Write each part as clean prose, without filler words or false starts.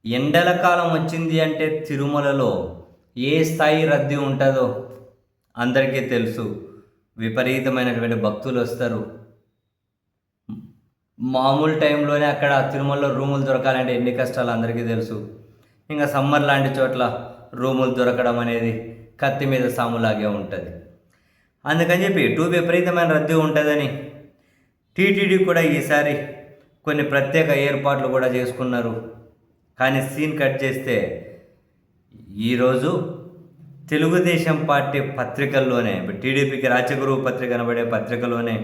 ఎండల కాలం వచ్చింది అంటే తిరుమలలో ఏ స్థాయి రద్దీ ఉంటుందో అందరికీ తెలుసు. విపరీతమైనటువంటి భక్తులు వస్తారు. మామూలు టైంలోనే అక్కడ తిరుమలలో రూములు దొరకాలంటే ఎన్ని కష్టాలు అందరికీ తెలుసు. ఇంకా సమ్మర్ లాంటి చోట్ల రూములు దొరకడం అనేది కత్తి మీద సాములాగే ఉంటుంది. అందుకని చెప్పి ఎటు విపరీతమైన రద్దీ ఉంటుందని టీటీడీ కూడా ఈసారి కొన్ని ప్రత్యేక ఏర్పాట్లు కూడా చేసుకున్నారు. కానీ సీన్ కట్ చేస్తే ఈరోజు తెలుగుదేశం పార్టీ పత్రికల్లోనే, టీడీపీకి రాచగురువు పత్రిక అనబడే పత్రికలోనే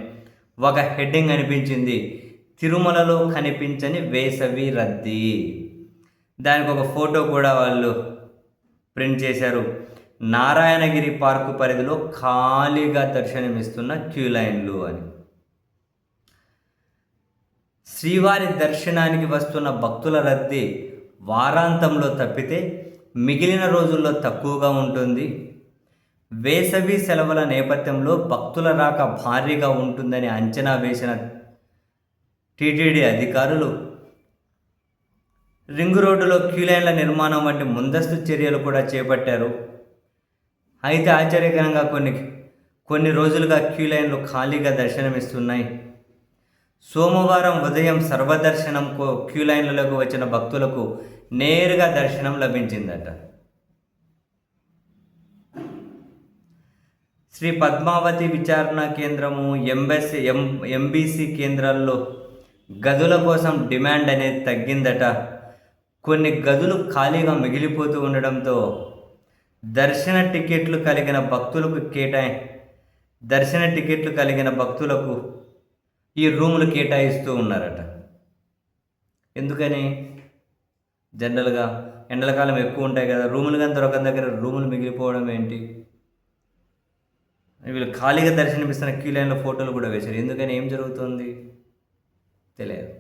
ఒక హెడ్డింగ్ అనిపించింది, తిరుమలలో కనిపించని వేసవి రద్దీ. దానికి ఒక ఫోటో కూడా వాళ్ళు ప్రింట్ చేశారు. నారాయణగిరి పార్కు పరిధిలో ఖాళీగా దర్శనమిస్తున్న క్యూ లైన్లు అని. శ్రీవారి దర్శనానికి వస్తున్న భక్తుల రద్దీ వారాంతంలో తప్పితే మిగిలిన రోజుల్లో తక్కువగా ఉంటుంది. వేసవి సెలవుల నేపథ్యంలో భక్తుల రాక భారీగా ఉంటుందని అంచనా వేసిన టీటీడీ అధికారులు రింగు రోడ్డులో క్యూలైన్ల నిర్మాణం వంటి ముందస్తు చర్యలు కూడా చేపట్టారు. అయితే ఆశ్చర్యకరంగా కొన్ని రోజులుగా క్యూలైన్లు ఖాళీగా దర్శనమిస్తున్నాయి. సోమవారం ఉదయం సర్వదర్శనం క్యూలైన్లలోకి వచ్చిన భక్తులకు నేరుగా దర్శనం లభించిందట. శ్రీ పద్మావతి విచారణ కేంద్రము, ఎంబీసీ కేంద్రాల్లో గదుల కోసం డిమాండ్ అనేది తగ్గిందట. కొన్ని గదులు ఖాళీగా మిగిలిపోతూ ఉండడంతో దర్శన టికెట్లు కలిగిన భక్తులకు ఈ రూములు కేటాయిస్తూ ఉన్నారట. ఎందుకని? జనరల్గా ఎండలకాలం ఎక్కువ ఉంటాయి కదా, రూములు కానీ దొరకని దగ్గర రూములు మిగిలిపోవడం ఏంటి? వీళ్ళు ఖాళీగా దర్శనమిస్తున్న క్యూ లైన్లో ఫోటోలు కూడా వేశారు. ఎందుకని? ఏం జరుగుతుంది తెలియదు.